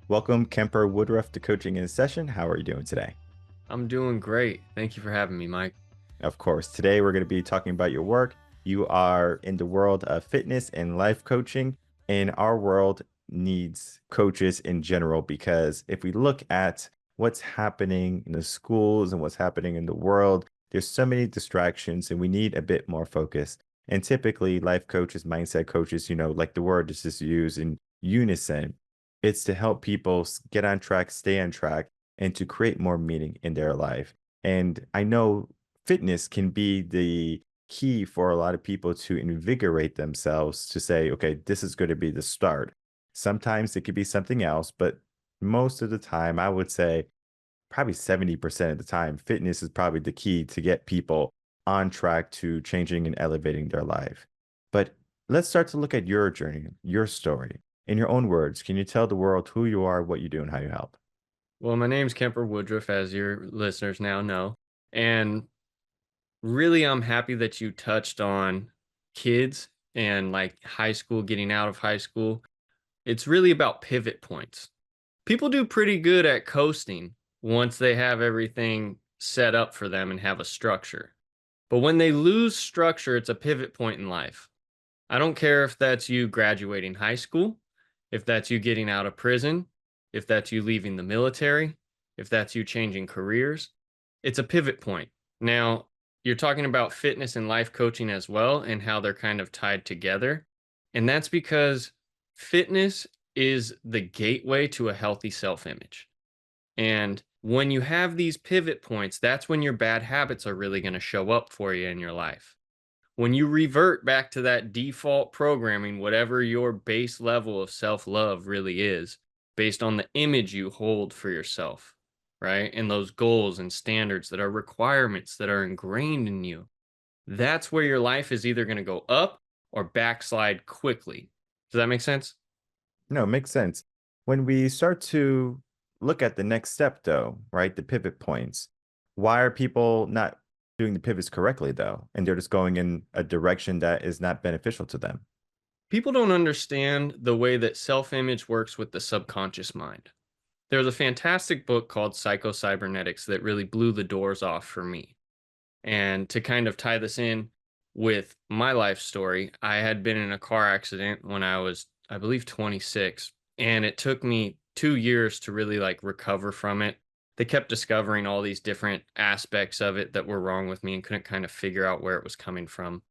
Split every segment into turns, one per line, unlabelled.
Welcome, Kemper Woodruff, to Coaching in Session. How are you doing today?
I'm doing great. Thank you for having me, Mike.
Of course, today we're going to be talking about your work. You are in the world of fitness and life coaching, and our world needs coaches in general because if we look at what's happening in the schools and what's happening in the world, there's so many distractions, and we need a bit more focus. And typically, life coaches, mindset coaches, like the word is just used in unison. It's to help people get on track, stay on track, and to create more meaning in their life. And I know fitness can be the key for a lot of people to invigorate themselves to say, okay, this is going to be the start. Sometimes it could be something else, but most of the time, I would say probably 70% of the time, fitness is probably the key to get people on track to changing and elevating their life. But let's start to look at your journey, your story. In your own words, can you tell the world who you are, what you do, and how you help?
Well, my name's Kemper Woodruff, as your listeners now know. And really, I'm happy that you touched on kids and like high school, getting out of high school. It's really about pivot points. People do pretty good at coasting once they have everything set up for them and have a structure. But when they lose structure, it's a pivot point in life. I don't care if that's you graduating high school, if that's you getting out of prison, if that's you leaving the military, if that's you changing careers. It's a pivot point. Now, you're talking about fitness and life coaching as well and how they're kind of tied together. And that's because fitness is the gateway to a healthy self image. And when you have these pivot points, that's when your bad habits are really going to show up for you in your life. When you revert back to that default programming, whatever your base level of self love really is, based on the image you hold for yourself, right? And those goals and standards that are requirements that are ingrained in you, that's where your life is either going to go up or backslide quickly. Does that make sense?
No, it makes sense. When we start to look at the next step, though, right, the pivot points, why are people not doing the pivots correctly, though? And they're just going in a direction that is not beneficial to them.
People don't understand the way that self image works with the subconscious mind. There's a fantastic book called Psycho-Cybernetics that really blew the doors off for me. And to kind of tie this in with my life story, I had been in a car accident when I was, I believe, 26. And it took me 2 years to really like recover from it. They kept discovering all these different aspects of it that were wrong with me and couldn't kind of figure out where it was coming from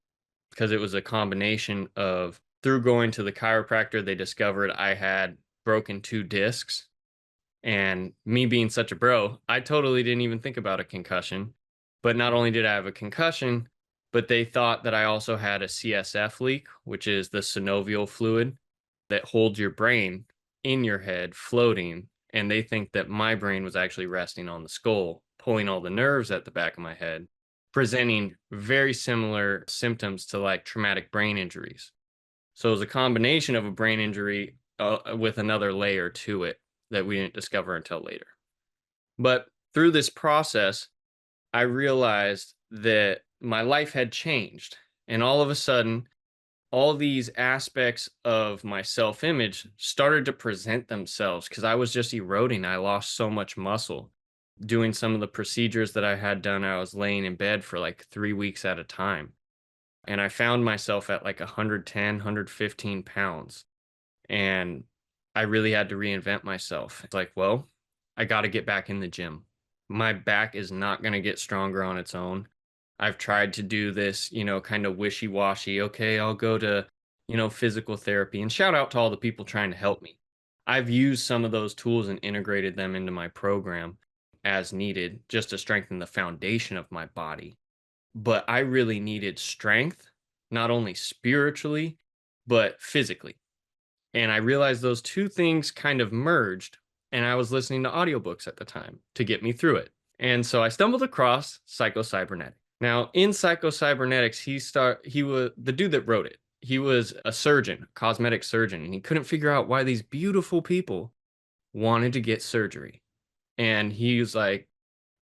because it was a combination of through going to the chiropractor, they discovered I had broken two discs. And me being such a bro, I totally didn't even think about a concussion. But not only did I have a concussion, but they thought that I also had a CSF leak, which is the synovial fluid that holds your brain in your head floating. And they think that my brain was actually resting on the skull, pulling all the nerves at the back of my head, presenting very similar symptoms to like traumatic brain injuries. So it was a combination of a brain injury with another layer to it that we didn't discover until later. But through this process, I realized that my life had changed. And all of a sudden, all these aspects of my self image started to present themselves because I was just eroding. I lost so much muscle. Doing some of the procedures that I had done, I was laying in bed for like 3 weeks at a time. And I found myself at like 110, 115 pounds. And I really had to reinvent myself. It's like, well, I got to get back in the gym. My back is not going to get stronger on its own. I've tried to do this, kind of wishy washy. Okay, I'll go to, physical therapy and shout out to all the people trying to help me. I've used some of those tools and integrated them into my program as needed just to strengthen the foundation of my body. But I really needed strength, not only spiritually, but physically. And I realized those two things kind of merged, and I was listening to audiobooks at the time to get me through it. And so I stumbled across Psycho-Cybernetics. Now, in Psycho-Cybernetics, he was the dude that wrote it. He was a surgeon, cosmetic surgeon, and he couldn't figure out why these beautiful people wanted to get surgery. And he was like,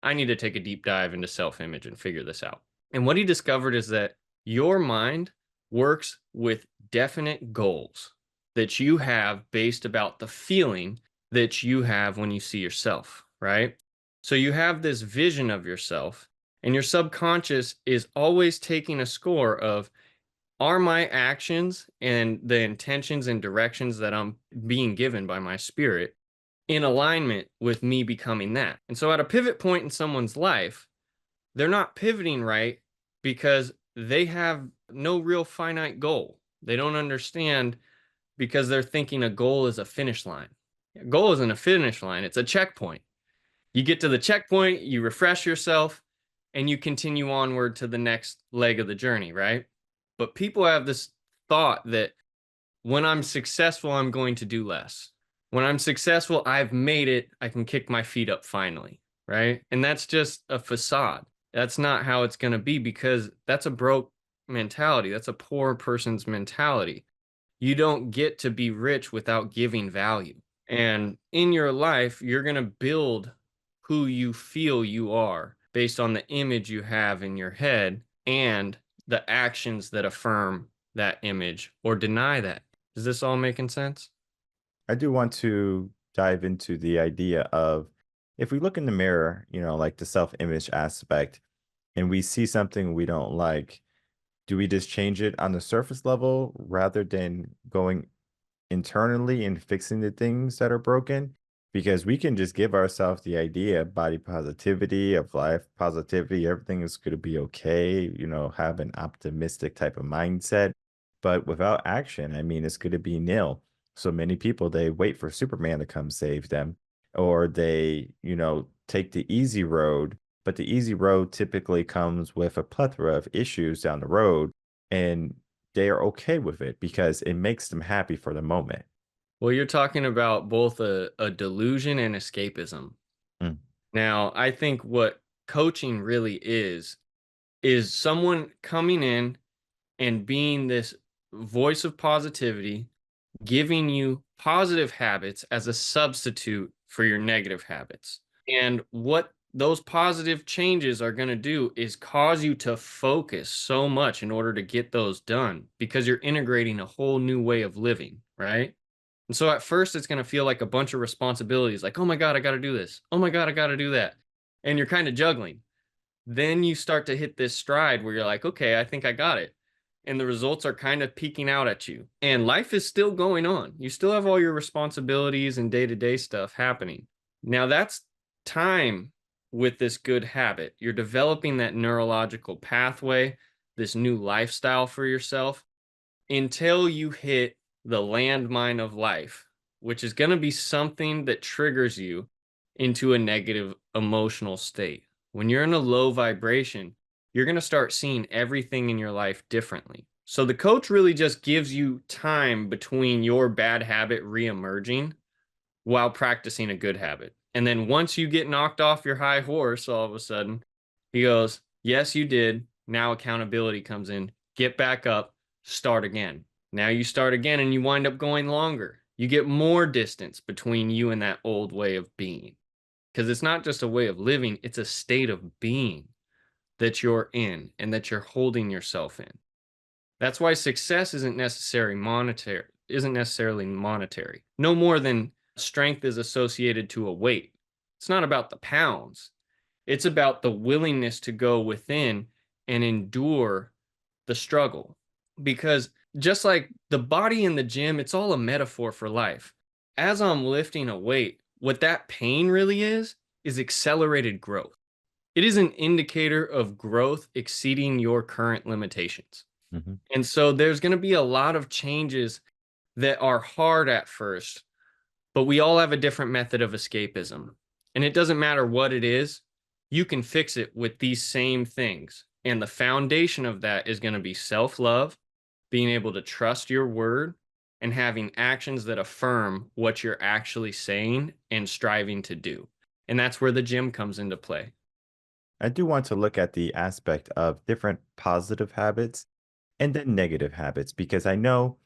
I need to take a deep dive into self-image and figure this out. And what he discovered is that your mind works with definite goals that you have based about the feeling that you have when you see yourself, right? So you have this vision of yourself, and your subconscious is always taking a score of, are my actions and the intentions and directions that I'm being given by my spirit in alignment with me becoming that? And so at a pivot point in someone's life, they're not pivoting right because they have no real finite goal. They don't understand because they're thinking a goal is a finish line. A goal isn't a finish line, it's a checkpoint. You get to the checkpoint, you refresh yourself, and you continue onward to the next leg of the journey, right? But people have this thought that when I'm successful, I'm going to do less. When I'm successful, I've made it, I can kick my feet up finally, right? And that's just a facade. That's not how it's going to be, because that's a broke mentality. That's a poor person's mentality. You don't get to be rich without giving value. And in your life, you're going to build who you feel you are based on the image you have in your head and the actions that affirm that image or deny that. Is this all making sense?
I do want to dive into the idea of, if we look in the mirror, like the self-image aspect, and we see something we don't like, do we just change it on the surface level rather than going internally and fixing the things that are broken? Because we can just give ourselves the idea of body positivity, of life positivity, everything is going to be okay, have an optimistic type of mindset. But without action, I mean, it's going to be nil. So many people, they wait for Superman to come save them, or they, take the easy road. But the easy road typically comes with a plethora of issues down the road. And they are okay with it because it makes them happy for the moment.
Well, you're talking about both a delusion and escapism.
Mm,
Now, I think what coaching really is someone coming in and being this voice of positivity, giving you positive habits as a substitute for your negative habits. And what those positive changes are going to do is cause you to focus so much in order to get those done, because you're integrating a whole new way of living, right? And so at first, it's going to feel like a bunch of responsibilities, like, oh my God, I got to do this. Oh my God, I got to do that. And you're kind of juggling. Then you start to hit this stride where you're like, okay, I think I got it. And the results are kind of peeking out at you. And life is still going on. You still have all your responsibilities and day to day stuff happening. Now, that's time with this good habit. You're developing that neurological pathway, this new lifestyle for yourself, until you hit the landmine of life, which is going to be something that triggers you into a negative emotional state. When you're in a low vibration, you're going to start seeing everything in your life differently. So the coach really just gives you time between your bad habit reemerging while practicing a good habit. And then once you get knocked off your high horse, all of a sudden, he goes, yes, you did. Now accountability comes in. Get back up, start again. Now you start again and you wind up going longer. You get more distance between you and that old way of being. Because it's not just a way of living, it's a state of being that you're in and that you're holding yourself in. That's why success isn't necessarily monetary. No more than strength is associated to a weight. It's not about the pounds. It's about the willingness to go within and endure the struggle. Because just like the body in the gym, it's all a metaphor for life. As I'm lifting a weight, what that pain really is accelerated growth. It is an indicator of growth exceeding your current limitations.
mhm.
And so there's going to be a lot of changes that are hard at first, but we all have a different method of escapism. And it doesn't matter what it is, you can fix it with these same things. And the foundation of that is going to be self love, being able to trust your word, and having actions that affirm what you're actually saying and striving to do. And that's where the gym comes into play.
I do want to look at the aspect of different positive habits and then negative habits, because I know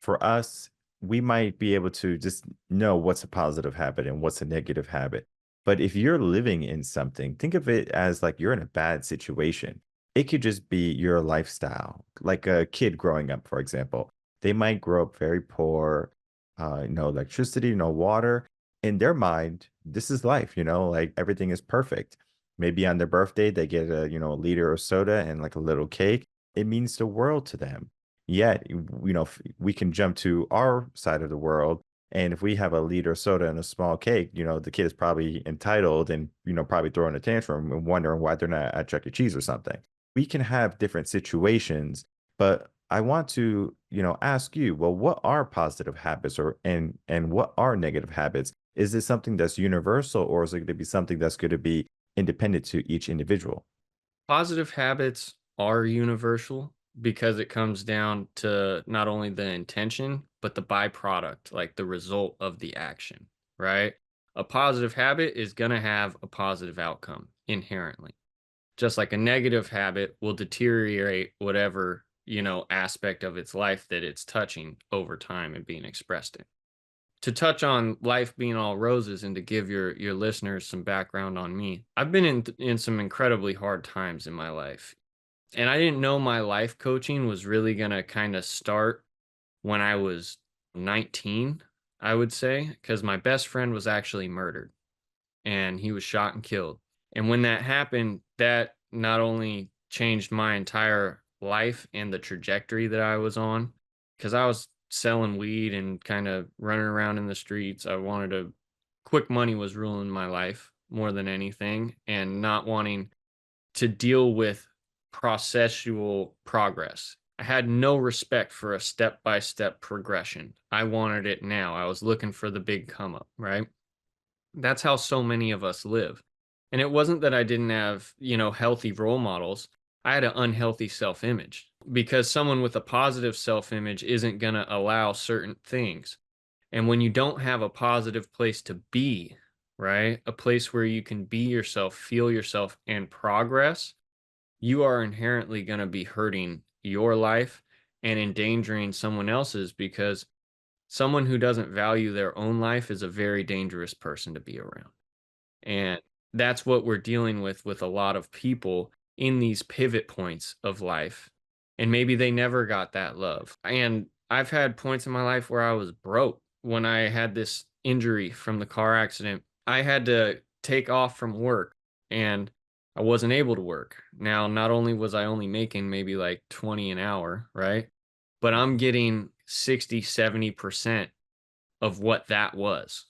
for us, we might be able to just know what's a positive habit and what's a negative habit. But if you're living in something, think of it as like you're in a bad situation. It could just be your lifestyle, like a kid growing up, for example. They might grow up very poor, no electricity, no water. in their mind, this is life, like everything is perfect. Maybe on their birthday, they get a liter of soda and like a little cake. It means the world to them. Yet, we can jump to our side of the world. And if we have a liter of soda and a small cake, the kid is probably entitled and, probably throwing a tantrum and wondering why they're not at Chuck E. Cheese or something. We can have different situations, but I want to, ask you, well, what are positive habits and what are negative habits? Is this something that's universal, or is it going to be something that's going to be independent to each individual?
Positive habits are universal because it comes down to not only the intention, but the byproduct, like the result of the action, right? A positive habit is going to have a positive outcome inherently. Just like a negative habit will deteriorate whatever, aspect of its life that it's touching over time and being expressed in. To touch on life being all roses and to give your listeners some background on me, I've been in some incredibly hard times in my life. And I didn't know my life coaching was really going to kind of start when I was 19, I would say, because my best friend was actually murdered and he was shot and killed. And when that happened, that not only changed my entire life and the trajectory that I was on, because I was selling weed and kind of running around in the streets. I wanted to, quick money was ruling my life more than anything, and not wanting to deal with processual progress. I had no respect for a step by step progression. I wanted it now. I was looking for the big come up, right? That's how so many of us live. And it wasn't that I didn't have, healthy role models. I had an unhealthy self image because someone with a positive self image isn't going to allow certain things. And when you don't have a positive place to be, right? A place where you can be yourself, feel yourself, and progress, you are inherently going to be hurting your life and endangering someone else's, because someone who doesn't value their own life is a very dangerous person to be around. And that's what we're dealing with a lot of people in these pivot points of life. And maybe they never got that love. And I've had points in my life where I was broke. When I had this injury from the car accident, I had to take off from work and I wasn't able to work. Now, not only was I only making maybe like 20 an hour, right? But I'm getting 60, 70% of what that was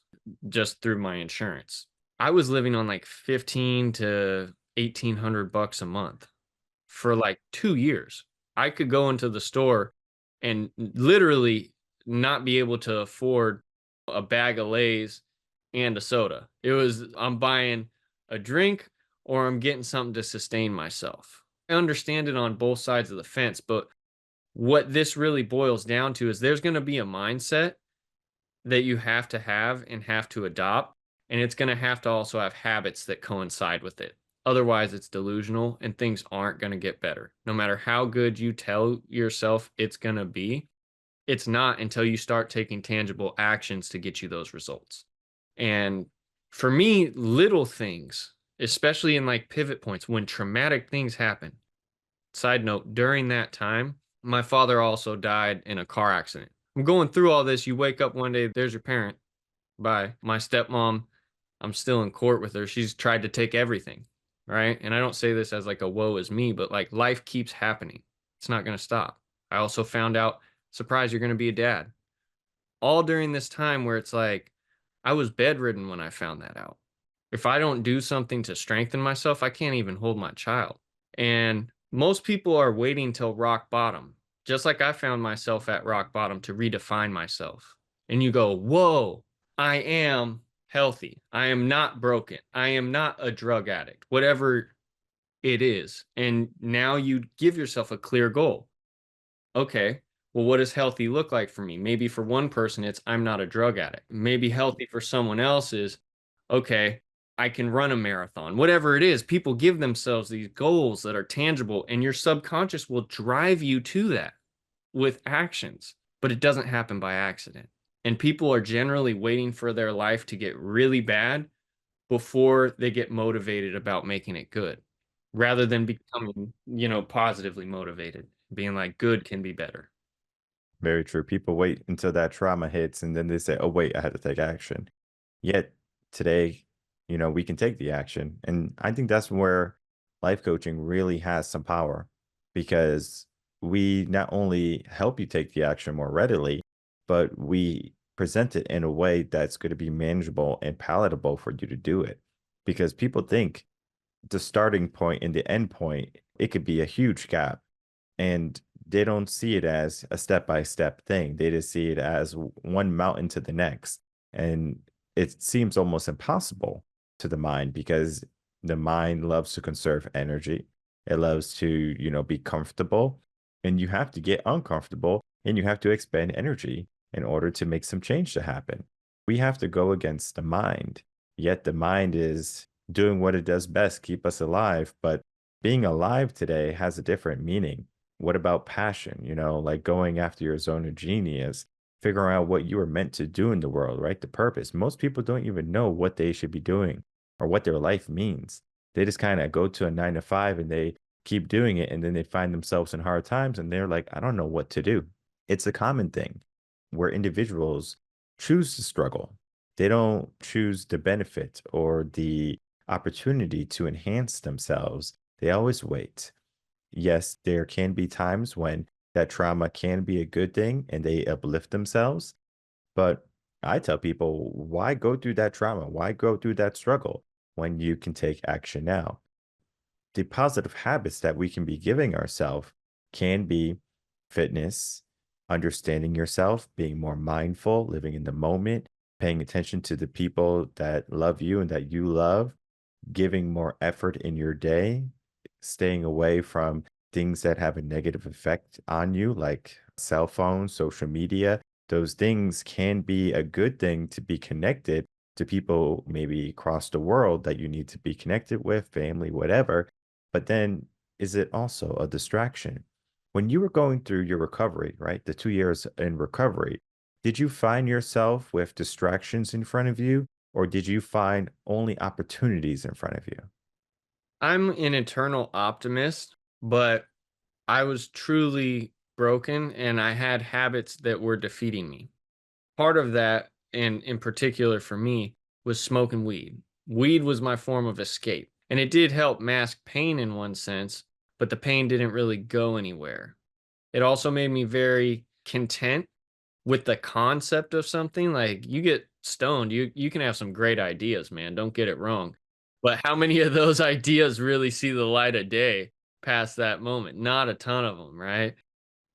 just through my insurance. I was living on like 15 to 1800 bucks a month for like 2 years. I could go into the store and literally not be able to afford a bag of Lay's and a soda. It was, I'm buying a drink or I'm getting something to sustain myself. I understand it on both sides of the fence, but what this really boils down to is there's going to be a mindset that you have and have to adopt. And it's going to have to also have habits that coincide with it. Otherwise, it's delusional and things aren't going to get better. No matter how good you tell yourself it's going to be, it's not until you start taking tangible actions to get you those results. And for me, little things, especially in like pivot points when traumatic things happen. Side note, during that time, my father also died in a car accident. I'm going through all this. You wake up one day, there's your parent. Bye. My stepmom, I'm still in court with her. She's tried to take everything. Right. And I don't say this as like a woe is me, but like life keeps happening. It's not going to stop. I also found out, surprise, you're going to be a dad. All during this time where it's like, I was bedridden when I found that out. If I don't do something to strengthen myself, I can't even hold my child. And most people are waiting till rock bottom, just like I found myself at rock bottom to redefine myself. And you go, whoa, I am healthy. I am not broken. I am not a drug addict, whatever it is. And now you give yourself a clear goal. Okay, well, what does healthy look like for me? Maybe for one person, it's I'm not a drug addict. Maybe healthy for someone else is, okay, I can run a marathon. Whatever it is, people give themselves these goals that are tangible, and your subconscious will drive you to that with actions, but it doesn't happen by accident. And people are generally waiting for their life to get really bad before they get motivated about making it good, rather than becoming, positively motivated, being like, good can be better.
Very true. People wait until that trauma hits and then they say, oh, wait, I had to take action. Yet today, we can take the action. And I think that's where life coaching really has some power because we not only help you take the action more readily, but we present it in a way that's going to be manageable and palatable for you to do it. Because people think the starting point and the end point, it could be a huge gap. And they don't see it as a step-by-step thing. They just see it as one mountain to the next. And it seems almost impossible to the mind because the mind loves to conserve energy. It loves to, be comfortable. And you have to get uncomfortable and you have to expend energy in order to make some change to happen. We have to go against the mind. Yet the mind is doing what it does best, keep us alive. But being alive today has a different meaning. What about passion? Like going after your zone of genius, figuring out what you were meant to do in the world, right? The purpose. Most people don't even know what they should be doing or what their life means. They just kind of go to a 9 to 5 and they keep doing it. And then they find themselves in hard times and they're like, I don't know what to do. It's a common thing where individuals choose to struggle. They don't choose the benefit or the opportunity to enhance themselves. They always wait. Yes, there can be times when that trauma can be a good thing and they uplift themselves. But I tell people, why go through that trauma? Why go through that struggle when you can take action now? The positive habits that we can be giving ourselves can be fitness, understanding yourself, being more mindful, living in the moment, paying attention to the people that love you and that you love, giving more effort in your day, staying away from things that have a negative effect on you, like cell phones, social media. Those things can be a good thing to be connected to people maybe across the world that you need to be connected with, family, whatever. But then is it also a distraction? When you were going through your recovery, right? The 2 years in recovery, did you find yourself with distractions in front of you, or did you find only opportunities in front of you?
I'm an eternal optimist, but I was truly broken and I had habits that were defeating me. Part of that, and in particular for me, was smoking weed. Weed was my form of escape, and it did help mask pain in one sense, but the pain didn't really go anywhere. It also made me very content with the concept of something. Like, you get stoned, you can have some great ideas, man, don't get it wrong. But how many of those ideas really see the light of day past that moment? Not a ton of them, right?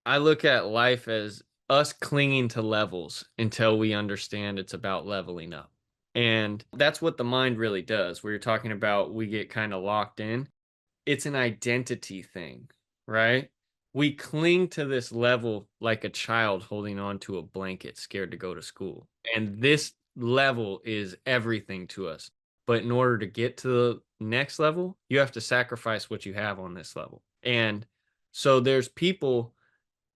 I look at life as us clinging to levels until we understand it's about leveling up. And that's what the mind really does. Where you're talking about we get kind of locked in, it's an identity thing, right? We cling to this level like a child holding on to a blanket, scared to go to school. And this level is everything to us. But in order to get to the next level, you have to sacrifice what you have on this level. And so there's people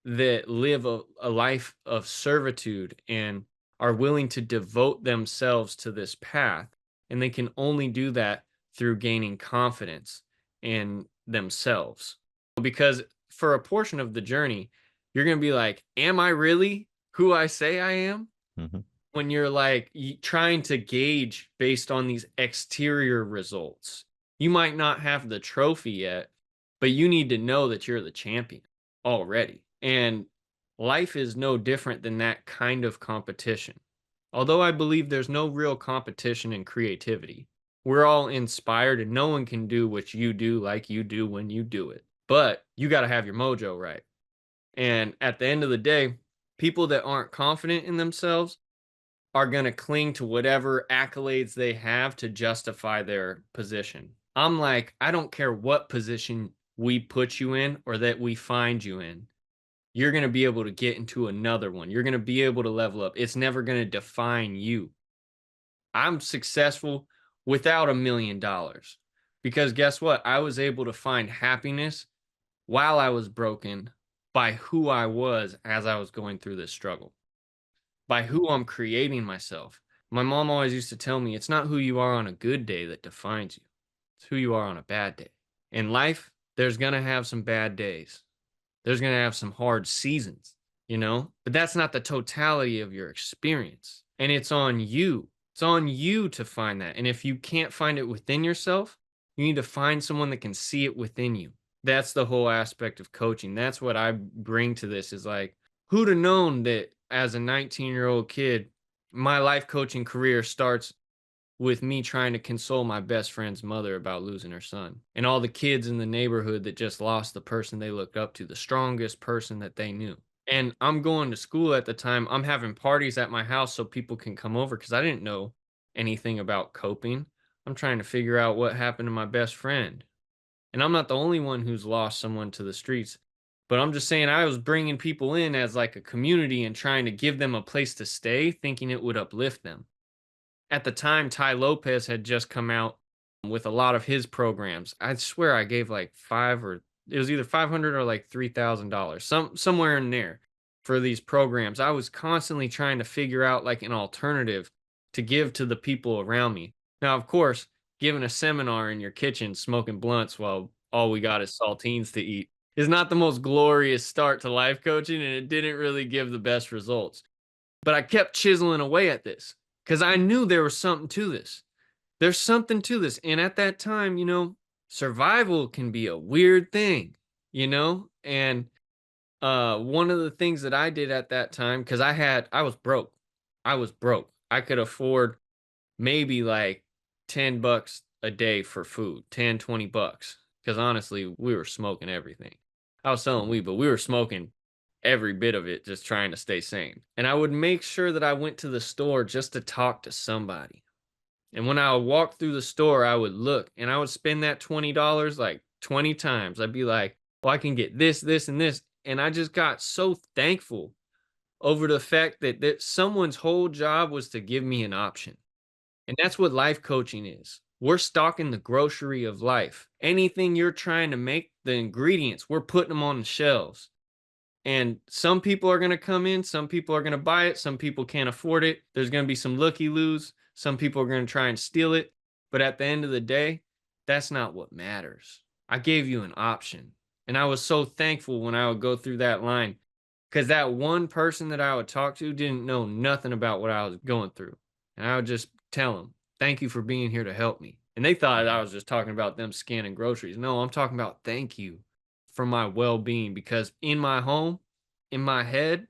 that live a life of servitude and are willing to devote themselves to this path. And they can only do that through gaining confidence in themselves. Because for a portion of the journey, you're going to be like, am I really who I say I am?
Mhm.
When you're like trying to gauge based on these exterior results, you might not have the trophy yet, but you need to know that you're the champion already. And life is no different than that kind of competition. Although I believe there's no real competition in creativity, we're all inspired and no one can do what you do like you do when you do it. But you got to have your mojo right. And at the end of the day, people that aren't confident in themselves are going to cling to whatever accolades they have to justify their position. I'm like, I don't care what position we put you in or that we find you in. You're going to be able to get into another one. You're going to be able to level up. It's never going to define you. I'm successful without $1 million because guess what? I was able to find happiness while I was broken by who I was as I was going through this struggle, by who I'm creating myself. My mom always used to tell me it's not who you are on a good day that defines you, it's who you are on a bad day. In life, there's going to have some bad days, there's going to have some hard seasons, but that's not the totality of your experience. And it's on you. It's on you to find that. And if you can't find it within yourself, you need to find someone that can see it within you. That's the whole aspect of coaching. That's what I bring to this is like, who'd have known that as a 19-year-old kid, my life coaching career starts with me trying to console my best friend's mother about losing her son, and all the kids in the neighborhood that just lost the person they looked up to, the strongest person that they knew. And I'm going to school at the time. I'm having parties at my house so people can come over because I didn't know anything about coping. I'm trying to figure out what happened to my best friend. And I'm not the only one who's lost someone to the streets, but I'm just saying I was bringing people in as like a community and trying to give them a place to stay, thinking it would uplift them. At the time, Ty Lopez had just come out with a lot of his programs. I swear I gave like five or it was either 500 or like $3,000, somewhere in there for these programs. I was constantly trying to figure out like an alternative to give to the people around me. Now, of course, giving a seminar in your kitchen, smoking blunts while all we got is saltines to eat is not the most glorious start to life coaching, and it didn't really give the best results. But I kept chiseling away at this because I knew there was something to this. There's something to this. And at that time, survival can be a weird thing, And one of the things that I did at that time, because I was broke. I was broke. I could afford maybe like $10 a day for food, 10, $20. Because honestly, we were smoking everything. I was selling weed, but we were smoking every bit of it, just trying to stay sane. And I would make sure that I went to the store just to talk to somebody. And when I would walk through the store, I would look and I would spend that $20 like 20 times. I'd be like, oh, I can get this, this, and this. And I just got so thankful over the fact that someone's whole job was to give me an option. And that's what life coaching is. We're stocking the grocery of life. Anything you're trying to make, the ingredients, we're putting them on the shelves. And some people are going to come in, some people are going to buy it, some people can't afford it. There's going to be some looky-loos. Some people are going to try and steal it. But at the end of the day, that's not what matters. I gave you an option. And I was so thankful when I would go through that line because that one person that I would talk to didn't know nothing about what I was going through. And I would just tell them, thank you for being here to help me. And they thought I was just talking about them scanning groceries. No, I'm talking about thank you for my well-being because in my home, in my head,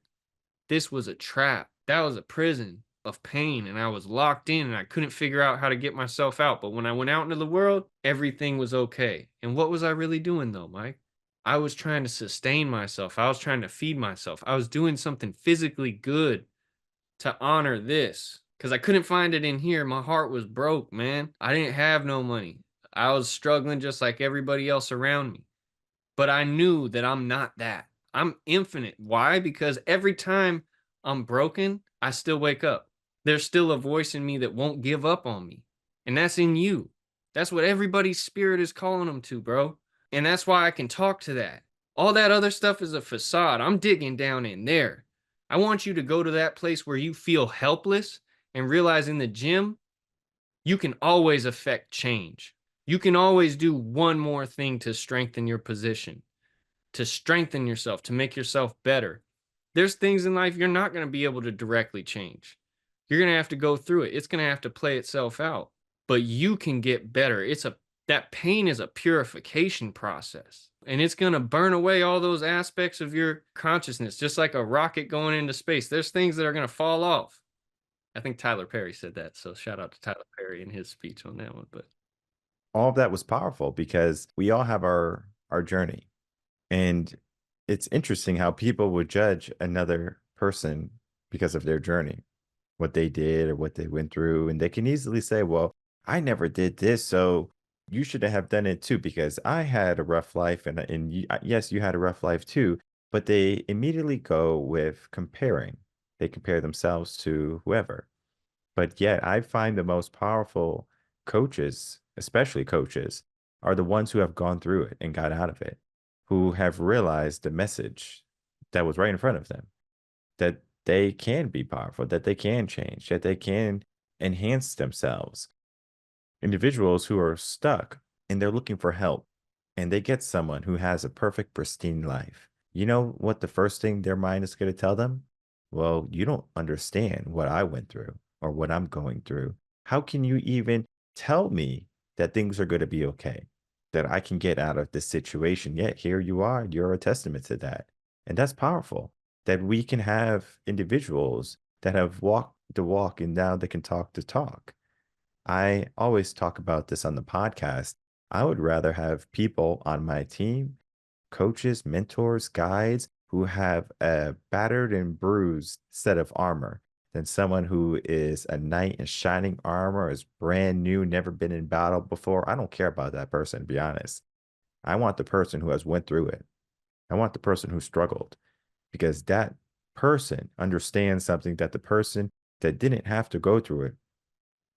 this was a trap. That was a prison of pain and I was locked in and I couldn't figure out how to get myself out. But when I went out into the world, everything was okay. And what was I really doing though, Mike? I was trying to sustain myself. I was trying to feed myself. I was doing something physically good to honor this because I couldn't find it in here. My heart was broke, man. I didn't have no money. I was struggling just like everybody else around me. But I knew that I'm not that. I'm infinite. Why? Because every time I'm broken, I still wake up. There's still a voice in me that won't give up on me. And that's in you. That's what everybody's spirit is calling them to, bro. And that's why I can talk to that. All that other stuff is a facade. I'm digging down in there. I want you to go to that place where you feel helpless and realize in the gym, you can always affect change. You can always do one more thing to strengthen your position, to strengthen yourself, to make yourself better. There's things in life you're not going to be able to directly change. You're going to have to go through it. It's going to have to play itself out. But you can get better. That pain is a purification process. And it's going to burn away all those aspects of your consciousness, just like a rocket going into space. There's things that are going to fall off. I think Tyler Perry said that. So shout out to Tyler Perry in his speech on that one. But
All of that was powerful because we all have our journey. And it's interesting how people would judge another person because of their journey, what they did or what they went through. And they can easily say, well, I never did this, so you should have done it too, because I had a rough life and yes, you had a rough life too. But they immediately go with comparing. They compare themselves to whoever. But yet, I find the most powerful coaches, especially coaches, are the ones who have gone through it and got out of it, who have realized the message that was right in front of them, that they can be powerful, that they can change, that they can enhance themselves. Individuals who are stuck and they're looking for help and they get someone who has a perfect, pristine life. You know what the first thing their mind is going to tell them? Well, you don't understand what I went through. or what I'm going through? How can you even tell me that things are going to be okay, that I can get out of this situation? Yet here you are, you're a testament to that. And that's powerful that we can have individuals that have walked the walk and now they can talk the talk. I always talk about this on the podcast. I would rather have people on my team, coaches, mentors, guides who have a battered and bruised set of armor than someone who is a knight in shining armor, is brand new, never been in battle before. I don't care about that person, to be honest. I want the person who has went through it. I want the person who struggled because that person understands something that the person that didn't have to go through it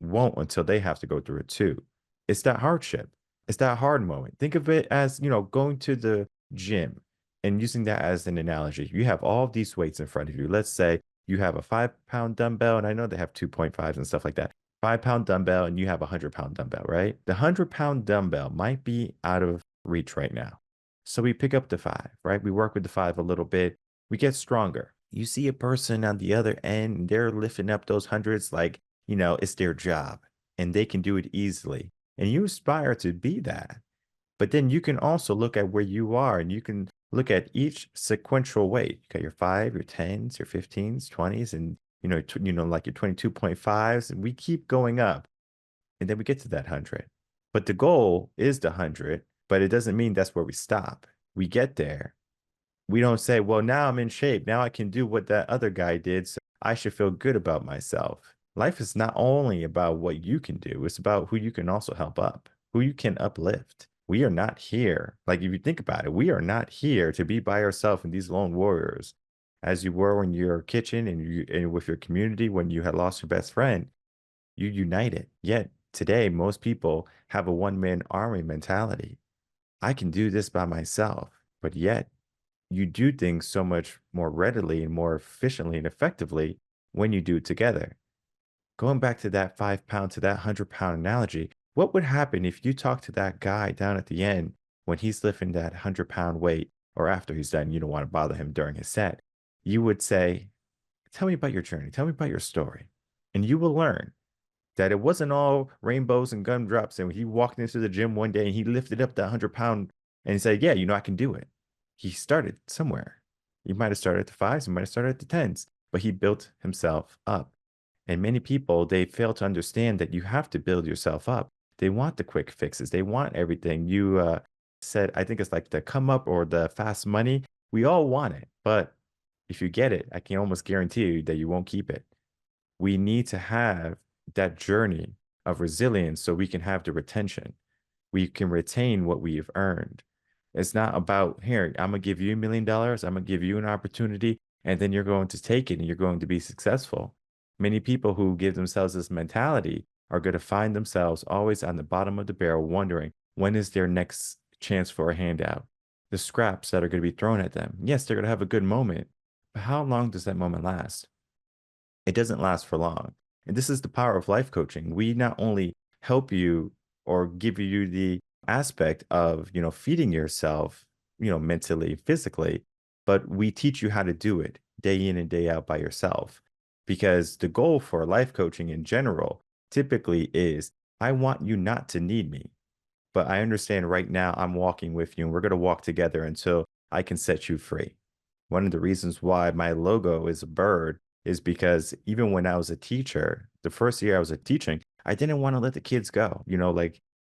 won't until they have to go through it too. It's that hardship. It's that hard moment. Think of it as, going to the gym and using that as an analogy. You have all of these weights in front of you. Let's say you have a 5 pound dumbbell, and I know they have 2.5s and stuff like that. 5 pound dumbbell, and you have a 100 pound dumbbell, right? The 100 pound dumbbell might be out of reach right now. So we pick up the five, right? We work with the five a little bit. We get stronger. You see a person on the other end, and they're lifting up those hundreds like, it's their job and they can do it easily. And you aspire to be that. But then you can also look at where you are and you can look at each sequential weight. You got your five, your 10s, your 15s, 20s, and like your 22.5s. And we keep going up. And then we get to that 100. But the goal is the 100, but it doesn't mean that's where we stop. We get there. We don't say, well, now I'm in shape. Now I can do what that other guy did. So I should feel good about myself. Life is not only about what you can do, it's about who you can also help up, who you can uplift. We are not here. Like, if you think about it, we are not here to be by ourselves in these lone warriors as you were in your kitchen and with your community when you had lost your best friend. You united. Yet today, most people have a one-man army mentality. I can do this by myself, but yet you do things so much more readily and more efficiently and effectively when you do it together. Going back to that 5 pound to that 100 pound analogy, what would happen if you talk to that guy down at the end when he's lifting that 100 pound weight or after he's done? You don't want to bother him during his set. You would say, tell me about your journey. Tell me about your story. And you will learn that it wasn't all rainbows and gumdrops. And he walked into the gym one day and he lifted up that 100 pound and he said, yeah, I can do it. He started somewhere. He might have started at the fives, he might have started at the tens, but he built himself up. And many people, they fail to understand that you have to build yourself up. They want the quick fixes. They want everything. You said, I think it's like the come up or the fast money. We all want it. But if you get it, I can almost guarantee you that you won't keep it. We need to have that journey of resilience so we can have the retention. We can retain what we have earned. It's not about, here, I'm going to give you $1 million. I'm going to give you an opportunity, and then you're going to take it and you're going to be successful. Many people who give themselves this mentality are going to find themselves always on the bottom of the barrel, wondering when is their next chance for a handout. The scraps that are going to be thrown at them. Yes, they're going to have a good moment, but how long does that moment last? It doesn't last for long. And this is the power of life coaching. We not only help you or give you the aspect of, feeding yourself, mentally, physically, but we teach you how to do it day in and day out by yourself. Because the goal for life coaching in general typically is, I want you not to need me, but I understand right now I'm walking with you and we're going to walk together until I can set you free. One of the reasons why my logo is a bird is because even when I was a teacher, the first year I was teaching, I didn't want to let the kids go.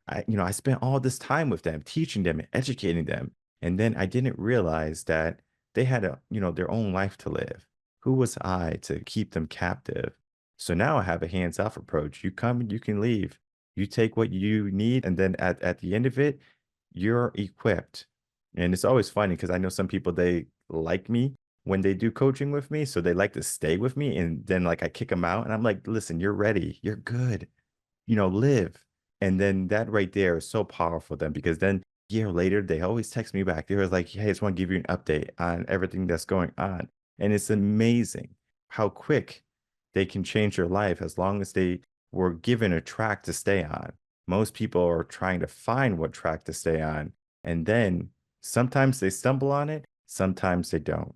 I spent all this time with them, teaching them and educating them. And then I didn't realize that they had their own life to live. Who was I to keep them captive? So now I have a hands-off approach. You come and you can leave. You take what you need, and then at the end of it, you're equipped. And it's always funny because I know some people, they like me when they do coaching with me, so they like to stay with me, and then like I kick them out, and I'm like, listen, you're ready, you're good, live. And then that right there is so powerful then, because then a year later, they always text me back. They were like, hey, I just want to give you an update on everything that's going on. And it's amazing how quick they can change your life as long as they were given a track to stay on. Most people are trying to find what track to stay on. And then sometimes they stumble on it, sometimes they don't.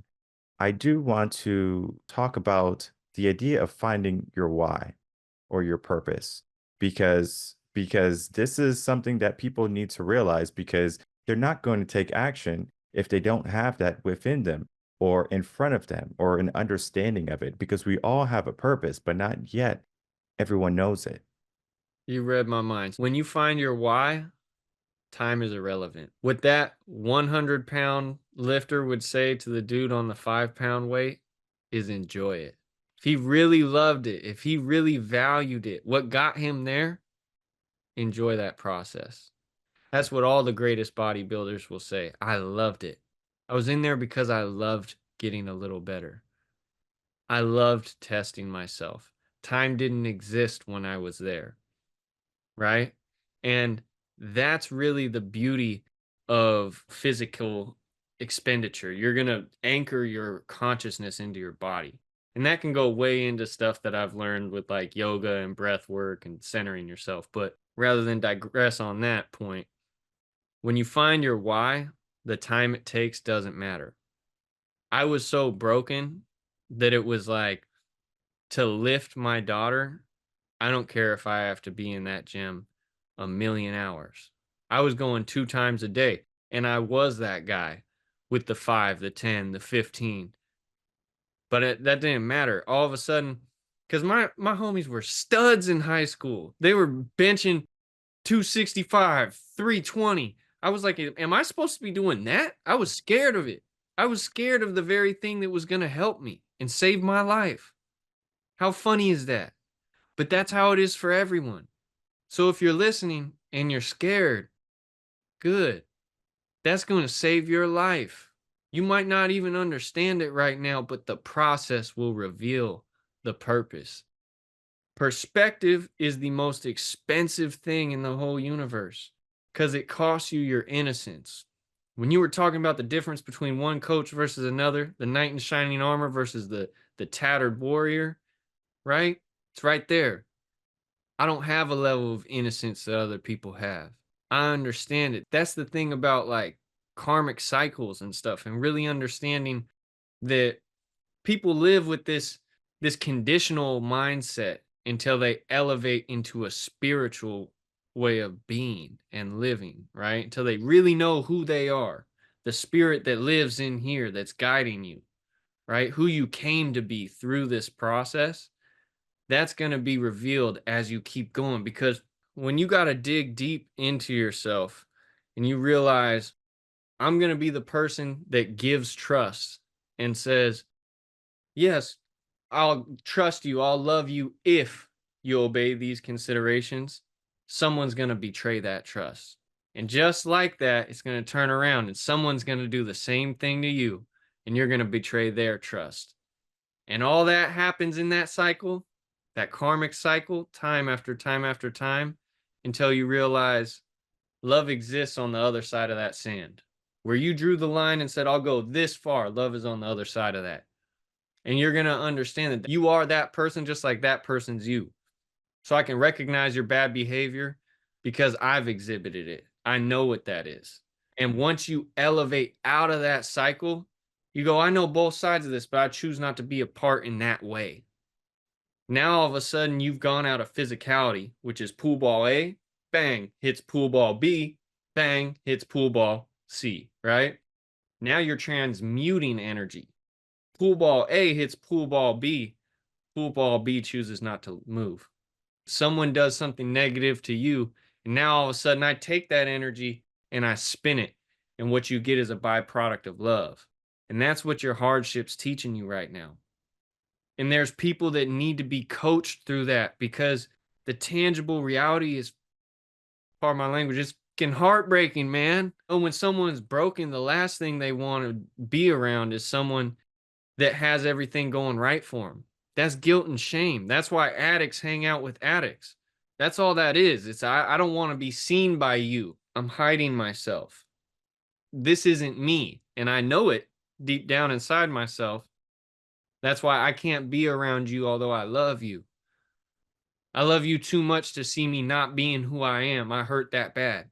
I do want to talk about the idea of finding your why. or your purpose, because this is something that people need to realize, because they're not going to take action if they don't have that within them or in front of them or an understanding of it, because we all have a purpose, but not yet everyone knows it.
You read my mind. When you find your why, time is irrelevant. What that 100-pound lifter would say to the dude on the 5-pound weight is enjoy it. If he really loved it, if he really valued it, what got him there, enjoy that process. That's what all the greatest bodybuilders will say. I loved it. I was in there because I loved getting a little better. I loved testing myself. Time didn't exist when I was there, right? And that's really the beauty of physical expenditure. You're going to anchor your consciousness into your body. And that can go way into stuff that I've learned with like yoga and breath work and centering yourself. But rather than digress on that point, when you find your why, the time it takes doesn't matter. I was so broken that it was like to lift my daughter, I don't care if I have to be in that gym a million hours. I was going 2 times a day, and I was that guy with the 5, the 10, the 15. But that didn't matter. All of a sudden, because my homies were studs in high school. They were benching 265, 320. I was like, am I supposed to be doing that? I was scared of it. I was scared of the very thing that was going to help me and save my life. How funny is that? But that's how it is for everyone. So if you're listening and you're scared, good. That's going to save your life. You might not even understand it right now, but the process will reveal the purpose. Perspective is the most expensive thing in the whole universe because it costs you your innocence. When you were talking about the difference between one coach versus another, the knight in shining armor versus the tattered warrior, right? It's right there. I don't have a level of innocence that other people have. I understand it. That's the thing about like karmic cycles and stuff, and really understanding that people live with this conditional mindset until they elevate into a spiritual way of being and living, right? Until they really know who they are, the spirit that lives in here that's guiding you, right? Who you came to be through this process. That's going to be revealed as you keep going, because when you got to dig deep into yourself and you realize I'm going to be the person that gives trust and says, yes, I'll trust you, I'll love you if you obey these considerations, someone's going to betray that trust. And just like that, it's going to turn around and someone's going to do the same thing to you, and you're going to betray their trust. And all that happens in that cycle, that karmic cycle, time after time after time, until you realize love exists on the other side of that sand. Where you drew the line and said, I'll go this far, love is on the other side of that. And you're going to understand that you are that person just like that person's you. So I can recognize your bad behavior because I've exhibited it. I know what that is. And once you elevate out of that cycle, you go, I know both sides of this, but I choose not to be a part in that way. Now all of a sudden you've gone out of physicality, which is pool ball A, bang, hits pool ball B, bang, hits pool ball C, right? Now you're transmuting energy. Pool ball A hits pool ball B chooses not to move. Someone does something negative to you, and now all of a sudden I take that energy and I spin it, and what you get is a byproduct of love. And that's what your hardship's teaching you right now. And there's people that need to be coached through that, because the tangible reality is, pardon my language, it's fucking heartbreaking, man. And when someone's broken, the last thing they want to be around is someone that has everything going right for them. That's guilt and shame. That's why addicts hang out with addicts. That's all that is. It's I don't want to be seen by you. I'm hiding myself. This isn't me. And I know it deep down inside myself. That's why I can't be around you, although I love you. I love you too much to see me not being who I am. I hurt that bad.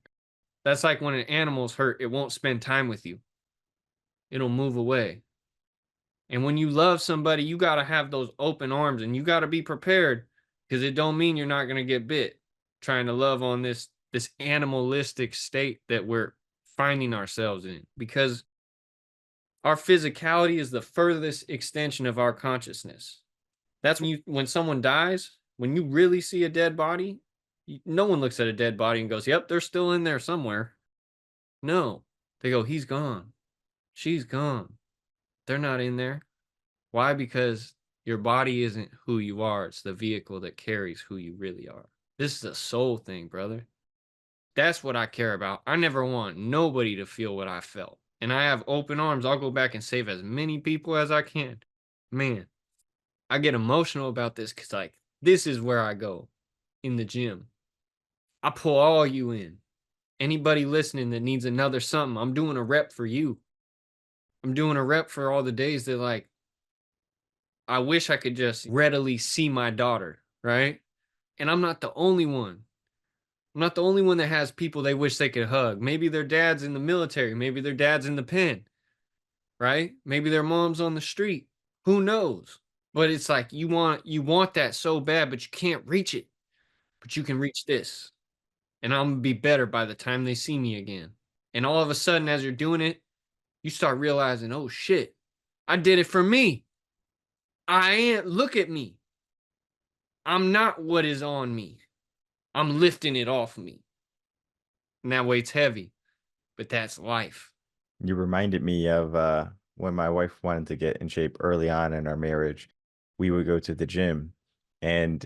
That's like when an animal's hurt, it won't spend time with you. It'll move away. And when you love somebody, you got to have those open arms and you got to be prepared because it don't mean you're not going to get bit trying to love on this animalistic state that we're finding ourselves in, because our physicality is the furthest extension of our consciousness. That's when someone dies, when you really see a dead body, no one looks at a dead body and goes, "Yep, they're still in there somewhere." No, they go, "He's gone. She's gone. They're not in there." Why? Because your body isn't who you are. It's the vehicle that carries who you really are. This is a soul thing, brother. That's what I care about. I never want nobody to feel what I felt. And I have open arms. I'll go back and save as many people as I can. Man, I get emotional about this because, like, this is where I go in the gym. I pull all you in. Anybody listening that needs another something, I'm doing a rep for you. I'm doing a rep for all the days that, like, I wish I could just readily see my daughter, right? And I'm not the only one. I'm not the only one that has people they wish they could hug. Maybe their dad's in the military. Maybe their dad's in the pen, right? Maybe their mom's on the street. Who knows? But it's like you want that so bad, but you can't reach it. But you can reach this. And I'm gonna be better by the time they see me again. And all of a sudden, as you're doing it, you start realizing, oh shit, I did it for me. I ain't look at me. I'm not what is on me. I'm lifting it off me. And that weight's heavy, but that's life.
You reminded me of when my wife wanted to get in shape early on in our marriage. We would go to the gym, and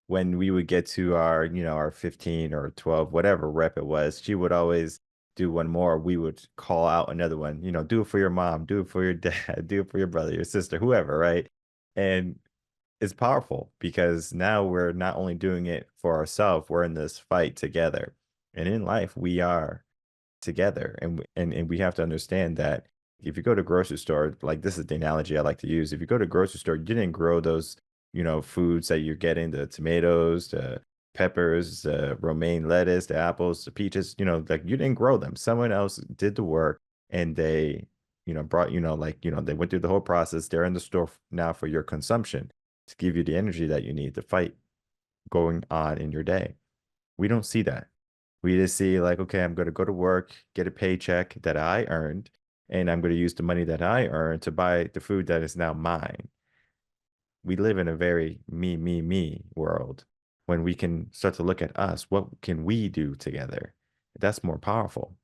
when we would get to our, our 15 or 12, whatever rep it was, she would always do one more. We would call out another one, do it for your mom, do it for your dad, do it for your brother, your sister, whoever, right? And it's powerful because now we're not only doing it for ourselves, we're in this fight together. And in life, we are together. And we have to understand that if you go to grocery store, like this is the analogy I like to use. If you go to grocery store, you didn't grow those, foods that you're getting, the tomatoes, the peppers, the romaine lettuce, the apples, the peaches, like you didn't grow them. Someone else did the work and they, brought, they went through the whole process. They're in the store now for your consumption to give you the energy that you need to fight going on in your day. We don't see that. We just see like, okay, I'm going to go to work, get a paycheck that I earned, and I'm going to use the money that I earned to buy the food that is now mine. We live in a very me world. When we can start to look at us, what can we do together? That's more powerful.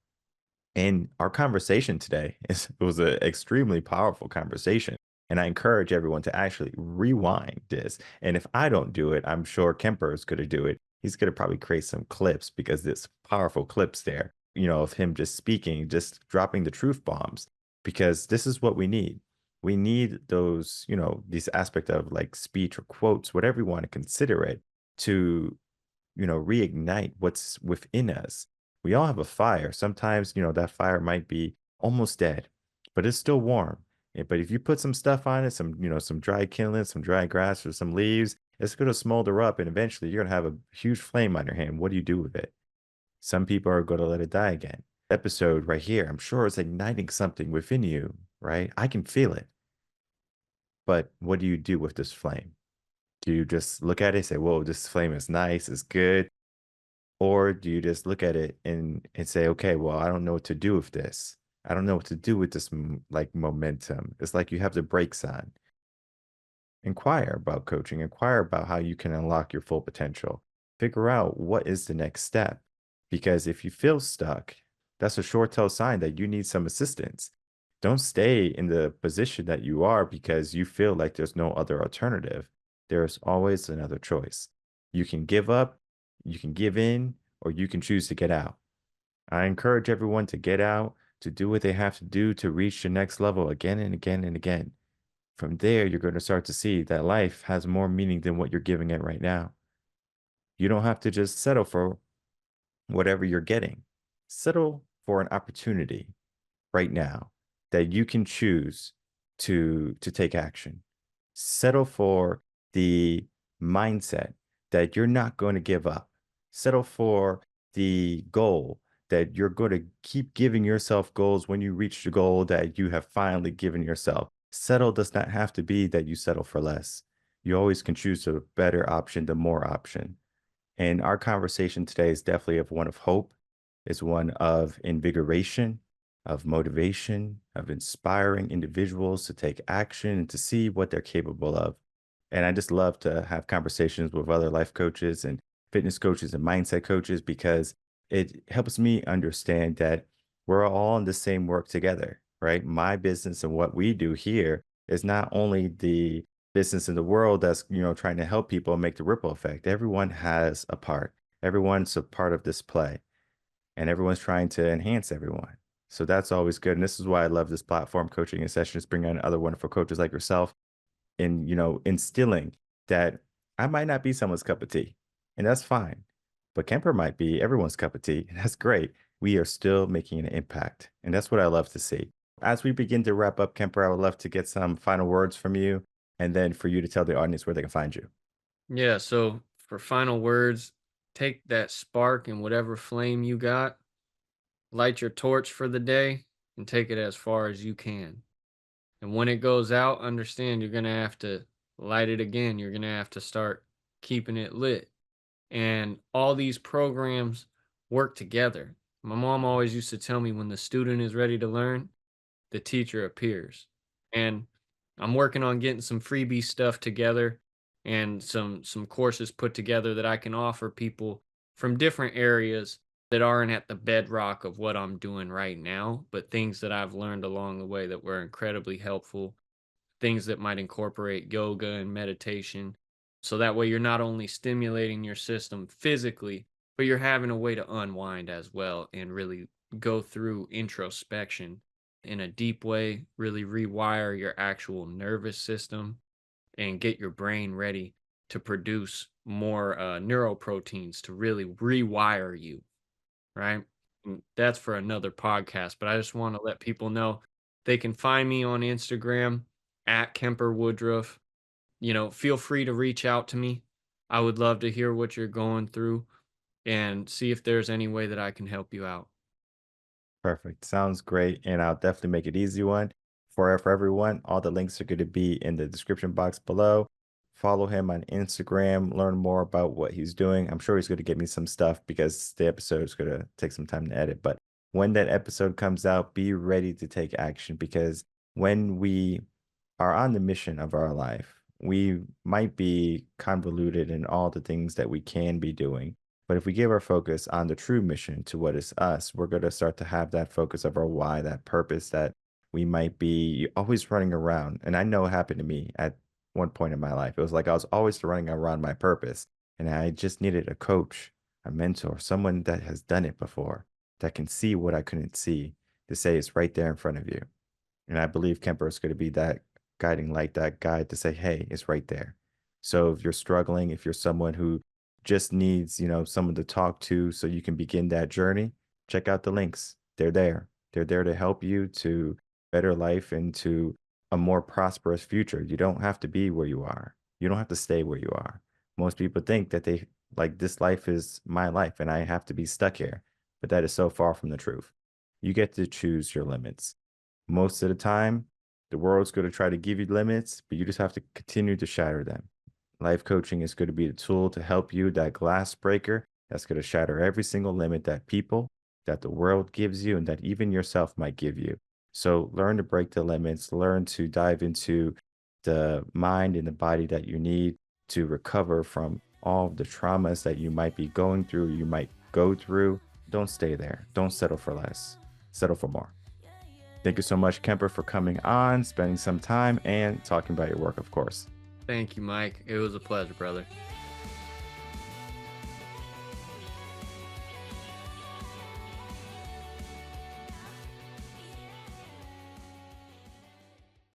And our conversation today it was an extremely powerful conversation. And I encourage everyone to actually rewind this. And if I don't do it, I'm sure Kemper is going to do it. He's going to probably create some clips because there's powerful clips there, of him just speaking, just dropping the truth bombs, because this is what we need. We need those, these aspect of like speech or quotes, whatever you want to consider it, to, reignite what's within us. We all have a fire. Sometimes, that fire might be almost dead, but it's still warm. But if you put some stuff on it, some dry kindling, some dry grass or some leaves, it's going to smolder up and eventually you're going to have a huge flame on your hand. What do you do with it? Some people are going to let it die again. Episode right here, I'm sure it's igniting something within you, right? I can feel it. But what do you do with this flame? Do you just look at it and say, whoa, this flame is nice, it's good? Or do you just look at it and say, okay, well, I don't know what to do with this. I don't know what to do with this like momentum. It's like you have the brakes on. Inquire about coaching, inquire about how you can unlock your full potential. Figure out what is the next step. Because if you feel stuck, that's a sure tell sign that you need some assistance. Don't stay in the position that you are because you feel like there's no other alternative. There's always another choice. You can give up, you can give in, or you can choose to get out. I encourage everyone to get out, to do what they have to do to reach the next level again and again and again. From there, you're going to start to see that life has more meaning than what you're giving it right now. You don't have to just settle for whatever you're getting. Settle for an opportunity right now that you can choose to take action. Settle for the mindset that you're not going to give up. Settle for the goal that you're going to keep giving yourself goals when you reach the goal that you have finally given yourself. Settle does not have to be that you settle for less. you always can choose the better option, the more option. And our conversation today is definitely of one of hope, is one of invigoration, of motivation, of inspiring individuals to take action and to see what they're capable of. And I just love to have conversations with other life coaches and fitness coaches and mindset coaches because it helps me understand that we're all in the same work together, right? My business and what we do here is not only the business in the world that's, trying to help people and make the ripple effect. Everyone has a part. Everyone's a part of this play, and everyone's trying to enhance everyone. So that's always good. And this is why I love this platform, coaching and sessions, bring on other wonderful coaches like yourself in, instilling that I might not be someone's cup of tea, and that's fine. But Kemper might be everyone's cup of tea, and that's great. We are still making an impact, and that's what I love to see. As we begin to wrap up, Kemper, I would love to get some final words from you, and then for you to tell the audience where they can find you.
Yeah, so for final words, take that spark and whatever flame you got, light your torch for the day, and take it as far as you can. And when it goes out, understand you're going to have to light it again. You're going to have to start keeping it lit. And all these programs work together. My mom always used to tell me when the student is ready to learn, the teacher appears. And I'm working on getting some freebie stuff together and some courses put together that I can offer people from different areas that aren't at the bedrock of what I'm doing right now, but things that I've learned along the way that were incredibly helpful, things that might incorporate yoga and meditation. So that way you're not only stimulating your system physically, but you're having a way to unwind as well and really go through introspection in a deep way, really rewire your actual nervous system and get your brain ready to produce more neuroproteins to really rewire you, right? And that's for another podcast, but I just want to let people know they can find me on Instagram at Kemper Woodruff. Feel free to reach out to me. I would love to hear what you're going through and see if there's any way that I can help you out.
Perfect. Sounds great. And I'll definitely make it easy one for everyone. All the links are going to be in the description box below. Follow him on Instagram, learn more about what he's doing. I'm sure he's going to get me some stuff because the episode is going to take some time to edit. But when that episode comes out, be ready to take action because when we are on the mission of our life, we might be convoluted in all the things that we can be doing. But if we give our focus on the true mission to what is us, we're going to start to have that focus of our why, that purpose that we might be always running around. And I know it happened to me at one point in my life. It was like I was always running around my purpose. And I just needed a coach, a mentor, someone that has done it before, that can see what I couldn't see, to say it's right there in front of you. And I believe Kemper is going to be that guiding light, that guide to say, hey, it's right there. So if you're struggling, if you're someone who just needs, someone to talk to so you can begin that journey, check out the links. They're there. They're there to help you to better life and to a more prosperous future. You don't have to be where you are. You don't have to stay where you are. Most people think that they like this life is my life and I have to be stuck here, but that is so far from the truth. You get to choose your limits. Most of the time, the world's going to try to give you limits, but you just have to continue to shatter them. Life coaching is going to be the tool to help you, that glass breaker that's going to shatter every single limit that people, that the world gives you, and that even yourself might give you. So learn to break the limits, learn to dive into the mind and the body that you need to recover from all of the traumas that you might be going through, you might go through. Don't stay there. Don't settle for less. Settle for more. Thank you so much, Kemper, for coming on, spending some time, and talking about your work, of course.
Thank you, Mike. It was a pleasure, brother.